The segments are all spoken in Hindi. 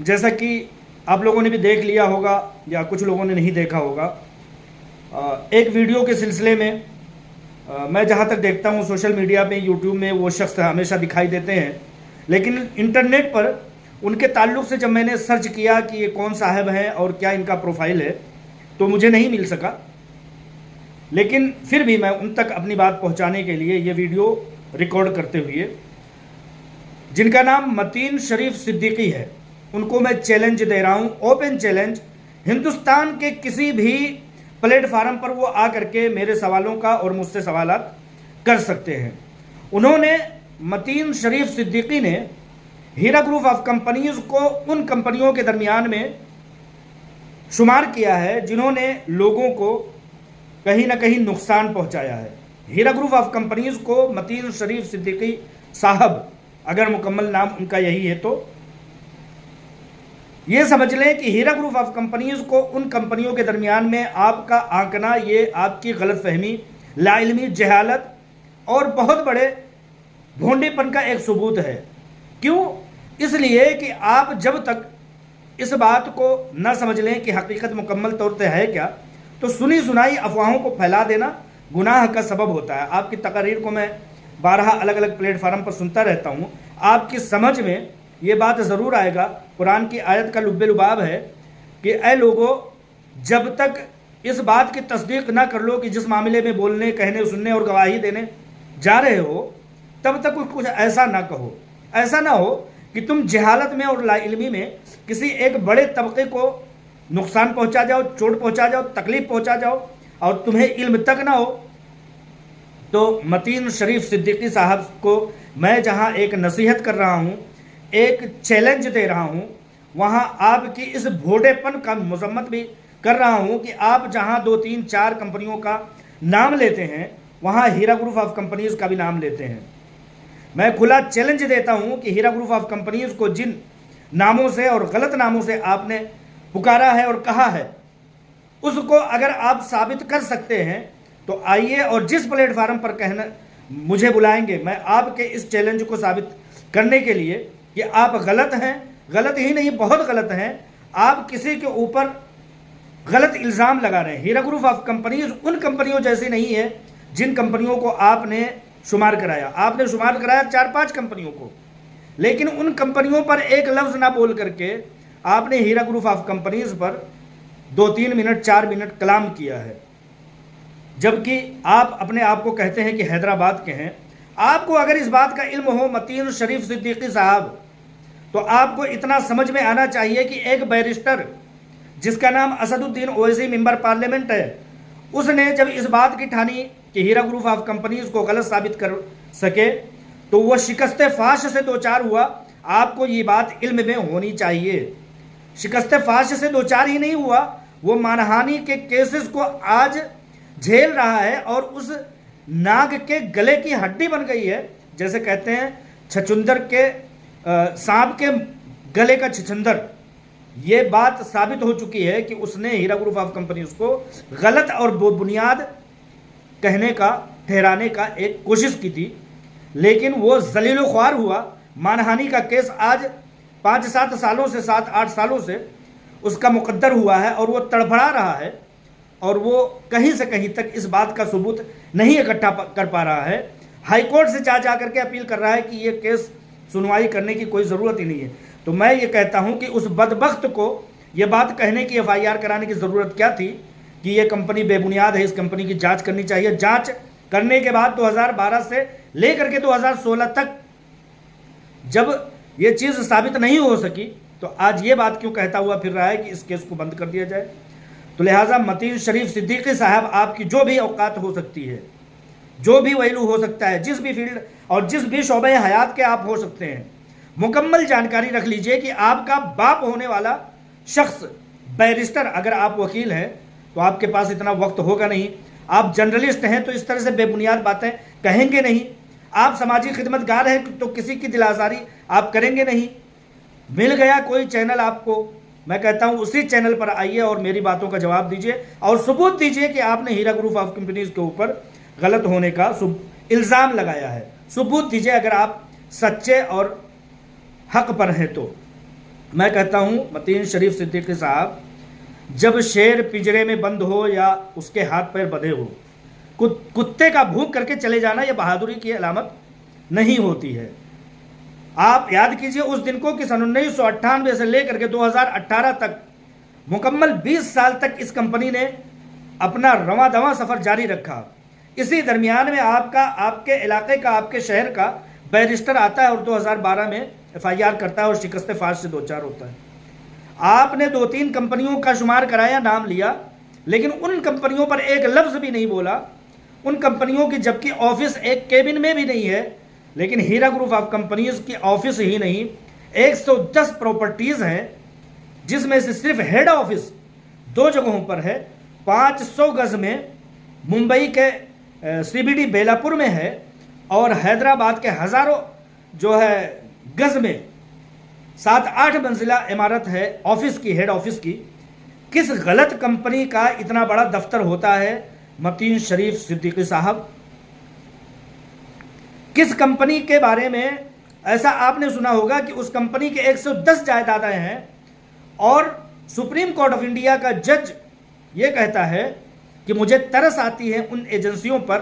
जैसा कि आप लोगों ने भी देख लिया होगा या कुछ लोगों ने नहीं देखा होगा, एक वीडियो के सिलसिले में मैं जहाँ तक देखता हूँ सोशल मीडिया में, यूट्यूब में वो शख्स हमेशा दिखाई देते हैं, लेकिन इंटरनेट पर उनके ताल्लुक़ से जब मैंने सर्च किया कि ये कौन साहब हैं और क्या इनका प्रोफाइल है, तो मुझे नहीं मिल सका। लेकिन फिर भी मैं उन तक अपनी बात पहुँचाने के लिए ये वीडियो रिकॉर्ड करते हुए, जिनका नाम मतीन शरीफ सिद्दीकी है, उनको मैं चैलेंज दे रहा हूँ, ओपन चैलेंज। हिंदुस्तान के किसी भी प्लेटफार्म पर वो आकर के मेरे सवालों का और मुझसे सवालात कर सकते हैं। उन्होंने, मतीन शरीफ सिद्दीकी ने हीरा ग्रुप ऑफ कंपनीज को उन कंपनियों के दरमियान में शुमार किया है जिन्होंने लोगों को कहीं ना कहीं नुकसान पहुंचाया है। हीरा ग्रुप ऑफ कंपनीज को मतीन शरीफ सिद्दीकी साहब, अगर मुकम्मल नाम उनका यही है, तो ये समझ लें कि हीरा ग्रुप ऑफ कंपनीज को उन कंपनियों के दरमियान में आपका आंकना, ये आपकी गलतफहमी, लाइल्मी, जहालत और बहुत बड़े भोंडेपन का एक सबूत है। क्यों? इसलिए कि आप जब तक इस बात को न समझ लें कि हकीकत मुकम्मल तौर पर है क्या, तो सुनी सुनाई अफवाहों को फैला देना गुनाह का सबब होता है। आपकी तकरीर को मैं 12 अलग अलग प्लेटफार्म पर सुनता रहता हूँ, आपकी समझ में ये बात ज़रूर आएगा। कुरान की आयत का लुब्बे लुबाब है कि ऐ लोगों, जब तक इस बात की तस्दीक ना कर लो कि जिस मामले में बोलने, कहने, सुनने और गवाही देने जा रहे हो, तब तक कुछ ऐसा ना कहो। ऐसा ना हो कि तुम जहालत में और लाइल्मी में किसी एक बड़े तबके को नुकसान पहुंचा जाओ, चोट पहुंचा जाओ, तकलीफ पहुंचा जाओ और तुम्हें इल्म तक ना हो। तो मतीन शरीफ सिद्दीकी साहब को मैं जहां एक नसीहत कर रहा हूं, एक चैलेंज दे रहा हूं, वहां आपकी इस भोडेपन का मजम्मत भी कर रहा हूं कि आप जहां 2, 3, 4 कंपनियों का नाम लेते हैं, वहां हीरा ग्रुप ऑफ कंपनीज का भी नाम लेते हैं। मैं खुला चैलेंज देता हूं कि हीरा ग्रुप ऑफ कंपनीज को जिन नामों से और गलत नामों से आपने पुकारा है और कहा है, उसको अगर आप साबित कर सकते हैं तो आइए, और जिस प्लेटफार्म पर कहना मुझे बुलाएंगे, मैं आपके इस चैलेंज को साबित करने के लिए कि आप गलत हैं, गलत ही नहीं बहुत गलत हैं, आप किसी के ऊपर गलत इल्ज़ाम लगा रहे हैं। हीरा ग्रुप ऑफ कंपनीज उन कंपनियों जैसी नहीं है जिन कंपनियों को आपने शुमार कराया। आपने शुमार कराया 4-5 कंपनियों को, लेकिन उन कंपनियों पर एक लफ्ज़ ना बोल करके आपने हीरा ग्रुप ऑफ कंपनीज पर 2-3 मिनट, 4 मिनट कलाम किया है, जबकि आप अपने आप को कहते हैं कि हैदराबाद के हैं। आपको अगर इस बात का इल्म हो मतीन शरीफ सिद्दीकी साहब, तो आपको इतना समझ में आना चाहिए कि एक बैरिस्टर जिसका नाम असदुद्दीन ओवैसी मेंबर पार्लियामेंट है, उसने जब इस बात की ठानी कि हीरा ग्रुप ऑफ कंपनीज को गलत साबित कर सके, तो वह शिकस्त फाश से दो चार हुआ। आपको ये बात इल्म में होनी चाहिए। शिकस्त फाश से दो चार ही नहीं हुआ, वो मानहानि के केसेस को आज झेल रहा है और उस नाग के गले की हड्डी बन गई है। जैसे कहते हैं छछुंदर के सांप के गले का छछुंदर, ये बात साबित हो चुकी है कि उसने हीरा ग्रुप ऑफ कंपनी उसको गलत और बुनियाद कहने का, ठहराने का एक कोशिश की थी, लेकिन वो जलील ख्वार हुआ। मानहानि का केस आज 5-7 सालों से, 7-8 सालों से उसका मुकद्दर हुआ है और वो तड़फड़ा रहा है और वो कहीं से कहीं तक इस बात का सबूत नहीं इकट्ठा कर पा रहा है। हाईकोर्ट से जा करके अपील कर रहा है कि ये केस सुनवाई करने की कोई ज़रूरत ही नहीं है। तो मैं ये कहता हूं कि उस बदबख्त को ये बात कहने की, FIR कराने की ज़रूरत क्या थी कि ये कंपनी बेबुनियाद है, इस कंपनी की जांच करनी चाहिए। जांच करने के बाद 2012 से लेकर के 2016 तक जब ये चीज़ साबित नहीं हो सकी, तो आज ये बात क्यों कहता हुआ फिर रहा है कि इस केस को बंद कर दिया जाए। तो लिहाजा मतीन शरीफ सिद्दीकी साहब, आपकी जो भी औकात हो सकती है, जो भी वैल्यू हो सकता है, जिस भी फील्ड और जिस भी शोबे हयात के आप हो सकते हैं, मुकम्मल जानकारी रख लीजिए कि आपका बाप होने वाला शख्स बैरिस्टर, अगर आप वकील हैं तो आपके पास इतना वक्त होगा नहीं। आप जर्नलिस्ट हैं तो इस तरह से बेबुनियाद बातें कहेंगे नहीं। आप समाजी खिदमतगार हैं तो किसी की दिल आज़ारी आप करेंगे नहीं। मिल गया कोई चैनल आपको, मैं कहता हूं उसी चैनल पर आइए और मेरी बातों का जवाब दीजिए और सबूत दीजिए कि आपने हीरा ग्रुप ऑफ कंपनीज के ऊपर गलत होने का इल्ज़ाम लगाया है। सबूत दीजिए अगर आप सच्चे और हक पर हैं तो। मैं कहता हूँ मतीन शरीफ सिद्दीकी साहब, जब शेर पिंजरे में बंद हो या उसके हाथ पैर बंधे हो, कुत्ते का भूख करके चले जाना यह बहादुरी की अलामत नहीं होती है। आप याद कीजिए उस दिन को कि सन 1998 से लेकर के 2018 तक मुकम्मल 20 साल तक इस कंपनी ने अपना रवां-दवां सफ़र जारी रखा। इसी दरमियान में आपके इलाके का, आपके शहर का बैरिस्टर आता है और 2012 में FIR करता है और शिकस्त फाश से 2-4 होता है। आपने 2-3 कंपनियों का शुमार कराया, नाम लिया, लेकिन उन कंपनियों पर एक लफ्ज़ भी नहीं बोला। उन कंपनियों की जबकि ऑफिस एक केबिन में भी नहीं है, लेकिन हीरा ग्रुप ऑफ कंपनीज की ऑफिस ही नहीं 110 प्रॉपर्टीज़ हैं, जिसमें से सिर्फ हेड ऑफिस 2 जगहों पर है। 500 गज में मुंबई के CBD बेलापुर में है और हैदराबाद के हज़ारों जो है गज में 7-8 मंजिला इमारत है ऑफिस की, हेड ऑफिस की। किस गलत कंपनी का इतना बड़ा दफ्तर होता है मतीन शरीफ सिद्दीकी साहब? किस कंपनी के बारे में ऐसा आपने सुना होगा कि उस कंपनी के 110 जायदादें हैं और सुप्रीम कोर्ट ऑफ इंडिया का जज ये कहता है कि मुझे तरस आती है उन एजेंसियों पर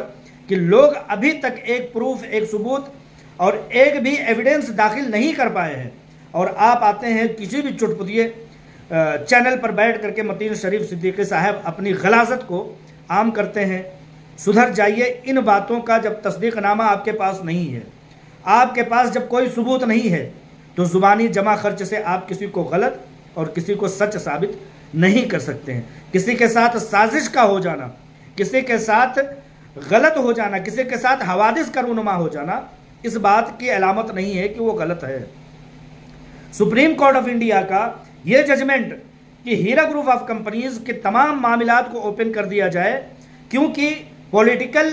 कि लोग अभी तक एक प्रूफ, एक सबूत और एक भी एविडेंस दाखिल नहीं कर पाए हैं, और आप आते हैं किसी भी चुटपुटिए चैनल पर बैठ करके मतीन शरीफ सिद्दीकी साहब अपनी गलाजत को आम करते हैं। सुधर जाइए। इन बातों का जब तस्दीकनामा आपके पास नहीं है, आपके पास जब कोई सबूत नहीं है, तो ज़ुबानी जमा खर्च से आप किसी को गलत और किसी को सच साबित नहीं कर सकते हैं। किसी के साथ साजिश का हो जाना, किसी के साथ गलत हो जाना, किसी के साथ हवादिस का रूनुमा हो जाना, इस बात की अलामत नहीं है कि वो गलत है। सुप्रीम कोर्ट ऑफ इंडिया का ये जजमेंट कि हीरा ग्रुप ऑफ कंपनीज के तमाम मामलात को ओपन कर दिया जाए, क्योंकि पॉलिटिकल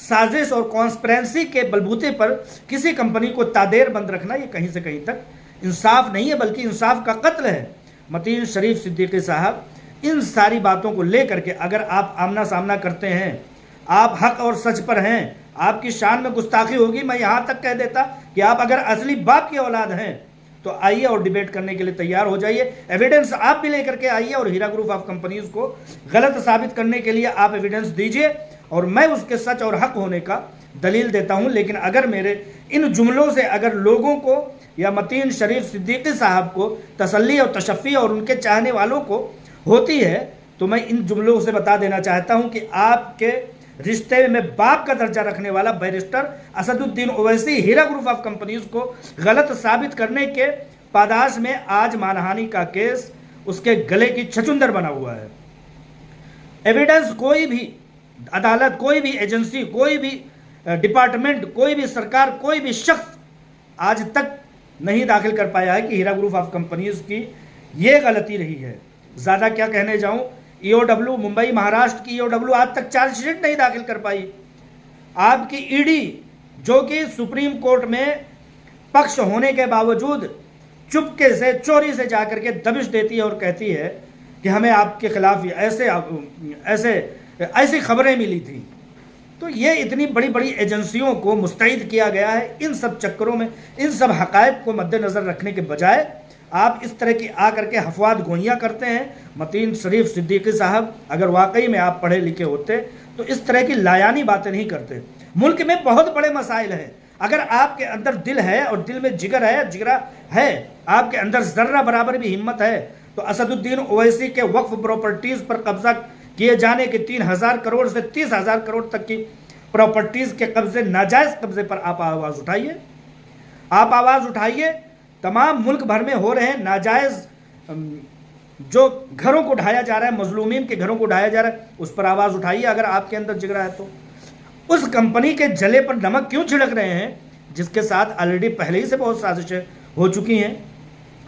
साजिश और कॉन्स्पिरेंसी के बलबूते पर किसी कंपनी को तादेर बंद रखना ये कहीं से कहीं तक इंसाफ नहीं है, बल्कि इंसाफ का कत्ल है। मतीन शरीफ सिद्दीकी साहब, इन सारी बातों को लेकर के अगर आप आमना सामना करते हैं, आप हक और सच पर हैं, आपकी शान में गुस्ताखी होगी। मैं यहाँ तक कह देता कि आप अगर असली बाप की औलाद हैं तो आइए और डिबेट करने के लिए तैयार हो जाइए। एविडेंस आप भी लेकर के आइए और हीरा ग्रुप ऑफ कंपनीज को गलत साबित करने के लिए आप एविडेंस दीजिए और मैं उसके सच और हक होने का दलील देता हूं। लेकिन अगर मेरे इन जुमलों से अगर लोगों को या मतीन शरीफ सिद्दीकी साहब को तसल्ली और तशफ़ी और उनके चाहने वालों को होती है, तो मैं इन जुमलों से बता देना चाहता हूं कि आपके रिश्ते में बाप का दर्जा रखने वाला barrister Asaduddin Owaisi Heera group of companies को गलत साबित करने के पादाश में आज मानहानि का केस उसके गले की छचुंदर बना हुआ है। एविडेंस कोई भी अदालत, कोई भी एजेंसी, कोई भी डिपार्टमेंट, कोई भी सरकार, कोई भी शख्स आज तक नहीं दाखिल कर पाया है कि हीरा ग्रुप ऑफ कंपनीज की ये गलती रही है। ज़्यादा क्या कहने जाऊं, EOW, मुंबई महाराष्ट्र की EOW आज तक चार्जशीट नहीं दाखिल कर पाई। आपकी ईडी जो कि सुप्रीम कोर्ट में पक्ष होने के बावजूद चुपके से, चोरी से जाकर के दबिश देती है और कहती है कि हमें आपके खिलाफ ऐसी खबरें मिली थी। तो ये इतनी बड़ी बड़ी एजेंसियों को मुस्तैद किया गया है। इन सब चक्करों में, इन सब हकायक को मद्देनज़र रखने के बजाय आप इस तरह की आकर के हफवाद गोइयाँ करते हैं। मतीन शरीफ सिद्दीकी साहब, अगर वाकई में आप पढ़े लिखे होते तो इस तरह की लायानी बातें नहीं करते। मुल्क में बहुत बड़े मसाइल हैं। अगर आपके अंदर दिल है और दिल में जिगरा है, आपके अंदर ज़र्रा बराबर भी हिम्मत है, तो असदुद्दीन ओवैसी के वक्फ प्रॉपर्टीज़ पर कब्जा किए जाने के 3,000 करोड़ से 30,000 करोड़ तक की प्रॉपर्टीज़ के कब्जे, नाजायज़ कब्जे पर आप आवाज़ उठाइए। आप आवाज़ उठाइए। तमाम मुल्क भर में हो रहे हैं नाजायज़ जो घरों को ढाया जा रहा है, मजलूमीन के घरों को ढाया जा रहा है, उस पर आवाज़ उठाइए अगर आपके अंदर जिगरा है तो। उस कंपनी के जले पर नमक क्यों छिड़क रहे हैं जिसके साथ ऑलरेडी पहले ही से बहुत साजिशें हो चुकी हैं,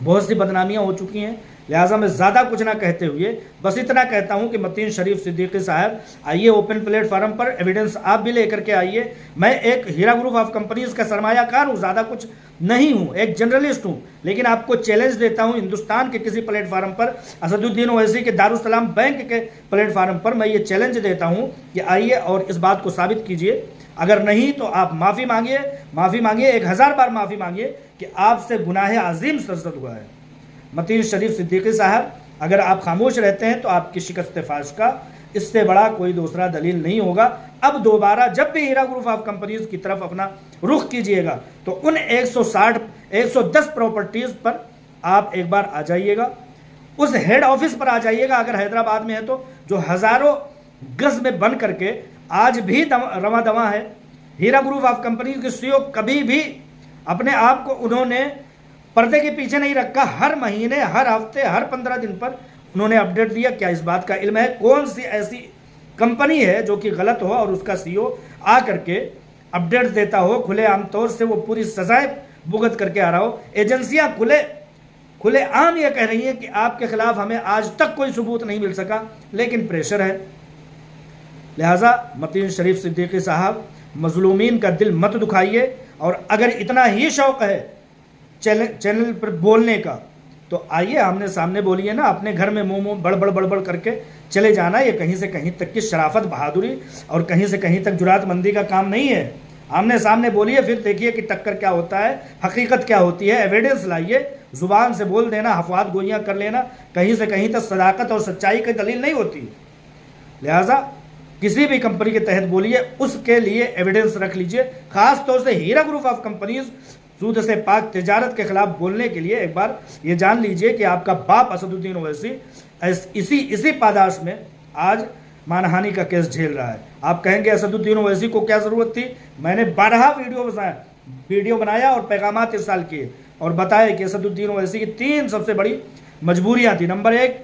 बहुत सी बदनामियां हो चुकी हैं। लिहाजा मैं ज़्यादा कुछ ना कहते हुए बस इतना कहता हूं कि मतीन शरीफ सिद्दीकी साहब, आइए ओपन प्लेटफार्म पर, एविडेंस आप भी लेकर के आइए। मैं एक हीरा ग्रुप ऑफ कंपनीज का सरमायाकार हूं, ज़्यादा कुछ नहीं हूं, एक जर्नलिस्ट हूं, लेकिन आपको चैलेंज देता हूं हिंदुस्तान के किसी प्लेटफार्म पर, असदुद्दीन ओवैसी के दारुसलाम बैंक के प्लेटफार्म पर मैं ये चैलेंज देता हूं कि आइए और इस बात को साबित कीजिए। अगर नहीं तो आप माफ़ी मांगिए, 1000 बार माफ़ी मांगिए कि आपसे गुनाह अजीम सरजद हुआ है। मतीन शरीफ सिद्दीकी साहब, अगर आप खामोश रहते हैं तो आपकी शिकस्त फाश का इससे बड़ा कोई दूसरा दलील नहीं होगा। अब दोबारा जब भी हीरा ग्रुप ऑफ कंपनीज की तरफ अपना रुख कीजिएगा तो उन 110 प्रॉपर्टीज पर आप एक बार आ जाइएगा, उस हेड ऑफिस पर आ जाइएगा अगर हैदराबाद में है तो, जो हजारों गज में बन करके आज भी रवा दवा है। हीरा ग्रुप ऑफ कंपनी के सीईओ कभी भी अपने आप को उन्होंने पर्दे के पीछे नहीं रखा। हर महीने, हर हफ्ते, हर 15 दिन पर उन्होंने अपडेट दिया। क्या इस बात का इल्म है कौन सी ऐसी कंपनी है जो कि गलत हो और उसका सीईओ आ करके अपडेट देता हो, खुलेआम तौर से वो पूरी सजाएं भुगत करके आ रहा हो। एजेंसियां खुलेआम ये कह रही हैं कि आपके खिलाफ हमें आज तक कोई सबूत नहीं मिल सका, लेकिन प्रेशर है। लिहाजा मतीन शरीफ सिद्दीकी साहब, मजलूमीन का दिल मत दुखाइए, और अगर इतना ही शौक है चैनल पर बोलने का तो आइए आमने सामने बोलिए ना। अपने घर में मुंह बड़बड़ करके चले जाना, ये कहीं से कहीं तक की शराफत, बहादुरी और कहीं से कहीं तक जुरातमंदी का काम नहीं है। आमने सामने बोलिए, फिर देखिए कि टक्कर क्या होता है, हकीकत क्या होती है। एविडेंस लाइए, जुबान से बोल देना, हफवात गोइयाँ कर लेना कहीं से कहीं तक सदाकत और सच्चाई की दलील नहीं होती। लिहाजा किसी भी कंपनी के तहत बोलिए, उसके लिए एविडेंस रख लीजिए। खास तौर से हीरा ग्रुप ऑफ कंपनीज सूद से पाक तिजारत के खिलाफ बोलने के लिए एक बार ये जान लीजिए कि आपका बाप असदुद्दीन ओवैसी इसी पादाश में आज मानहानि का केस झेल रहा है। आप कहेंगे असदुद्दीन ओवैसी को क्या ज़रूरत थी? मैंने 12 वीडियो बनाया और पैगामात इरसाल किए और बताया कि असदुद्दीन ओवैसी की 3 सबसे बड़ी मजबूरियाँ थी। नंबर 1,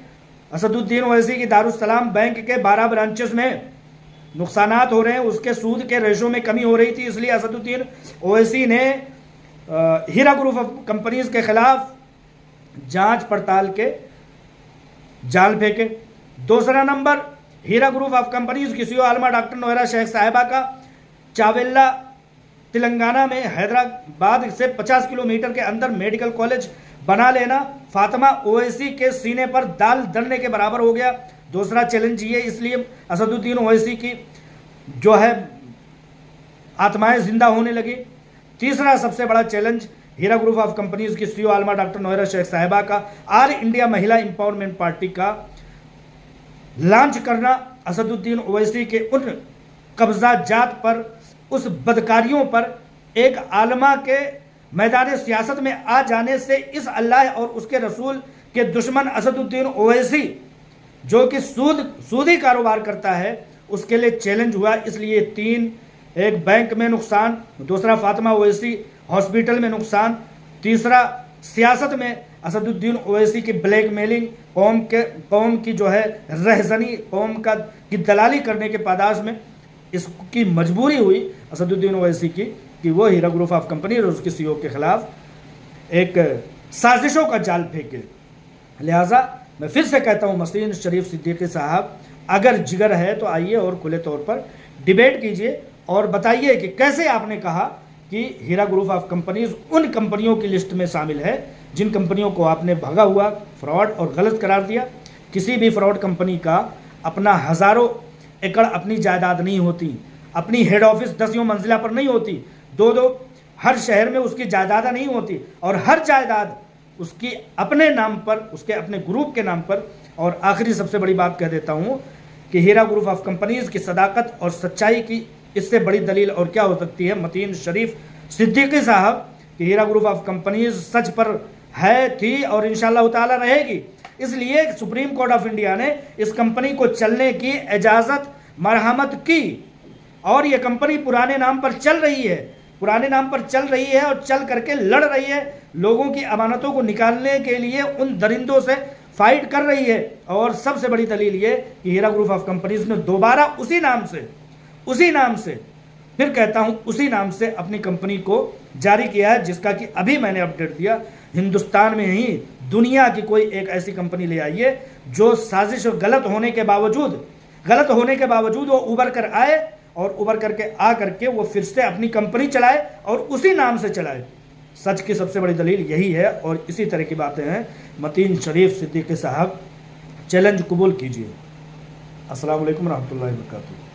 असदुद्दीन ओवैसी की दारुस्सलाम बैंक के 12 ब्रांचेस में नुकसानात हो रहे हैं, उसके सूद के रेशो में कमी हो रही थी, इसलिए असदुद्दीन ओवैसी ने हीरा ग्रुप ऑफ कंपनीज के खिलाफ जांच पड़ताल के जाल फेंके। दूसरा number, Heera group of companies की सीईओ आलमा डॉक्टर नोहरा शेख साहिबा का चावेल्ला तेलंगाना में हैदराबाद से 50 किलोमीटर के अंदर मेडिकल कॉलेज बना लेना फातिमा ओवैसी के सीने पर दाल दलने के बराबर हो गया। दूसरा चैलेंज ये, इसलिए असदुद्दीन ओवैसी की जो है आत्माएं जिंदा होने लगी। तीसरा सबसे बड़ा challenge, Heera group of companies की सीईओ आलमा डॉक्टर नोहरा शेख साहिबा का all India Mahila empowerment party का लॉन्च करना, असदुद्दीन ओवैसी के उन कब्जा जात पर, उस बदकारियों पर एक आलमा के मैदान सियासत में आ जाने से इस अल्लाह और उसके रसूल के दुश्मन असदुद्दीन ओवैसी जो कि सूदी कारोबार करता है उसके लिए चैलेंज हुआ। इसलिए 3, एक बैंक में नुकसान, दूसरा फातिमा ओवैसी हॉस्पिटल में नुकसान, तीसरा सियासत में असदुद्दीन ओवैसी की ब्लैकमेलिंग, कौम की जो है रहजनी, कौम की दलाली करने के पादाश में इसकी मजबूरी हुई असदुद्दीन ओवैसी की कि वो हीरा ग्रुप ऑफ कंपनी और उसके सीईओ के खिलाफ एक साजिशों का जाल फेंके। लिहाजा मैं फिर से कहता हूँ, मतीन शरीफ सिद्दीकी साहब, अगर जिगर है तो आइए और खुले तौर पर डिबेट कीजिए और बताइए कि कैसे आपने कहा कि हीरा ग्रुप ऑफ कंपनीज उन कंपनियों की लिस्ट में शामिल है जिन कंपनियों को आपने भगा हुआ, फ्रॉड और गलत करार दिया। किसी भी फ्रॉड कंपनी का अपना हज़ारों एकड़ अपनी जायदाद नहीं होती, अपनी हेड ऑफिस 10 मंजिला पर नहीं होती, 2 हर शहर में उसकी जायदाद नहीं होती, और हर जायदाद उसकी अपने नाम पर, उसके अपने ग्रुप के नाम पर। और आखिरी सबसे बड़ी बात कह देता हूँ कि हीरा ग्रुप ऑफ कंपनीज की सदाकत और सच्चाई की इससे बड़ी दलील और क्या हो सकती है। मतीन शरीफ सिद्दीकी साहब कि हीरा ग्रुप ऑफ कंपनीज सच पर है, थी और इंशाअल्लाह ताला रहेगी। इसलिए सुप्रीम कोर्ट ऑफ इंडिया ने इस कंपनी को चलने की इजाज़त मरहमत की, और ये कंपनी पुराने नाम पर चल रही है, पुराने नाम पर चल रही है और चल करके लड़ रही है, लोगों की अमानतों को निकालने के लिए उन दरिंदों से फाइट कर रही है। और सबसे बड़ी दलील ये कि हीरा ग्रुप ऑफ कंपनीज ने दोबारा उसी नाम से फिर कहता हूं उसी नाम से अपनी कंपनी को जारी किया है, जिसका कि अभी मैंने अपडेट दिया। हिंदुस्तान में ही दुनिया की कोई एक ऐसी कंपनी ले आइए जो साजिश गलत होने के बावजूद वो उभर कर आए और उभर करके आ करके वो फिर से अपनी कंपनी चलाए और उसी नाम से चलाए। सच की सबसे बड़ी दलील यही है और इसी तरह की बातें हैं। मतीन शरीफ सिद्दीकी साहब, चैलेंज कबूल कीजिए। अस्सलाम वालेकुम रहमतुल्लाहि व बरकातुहू।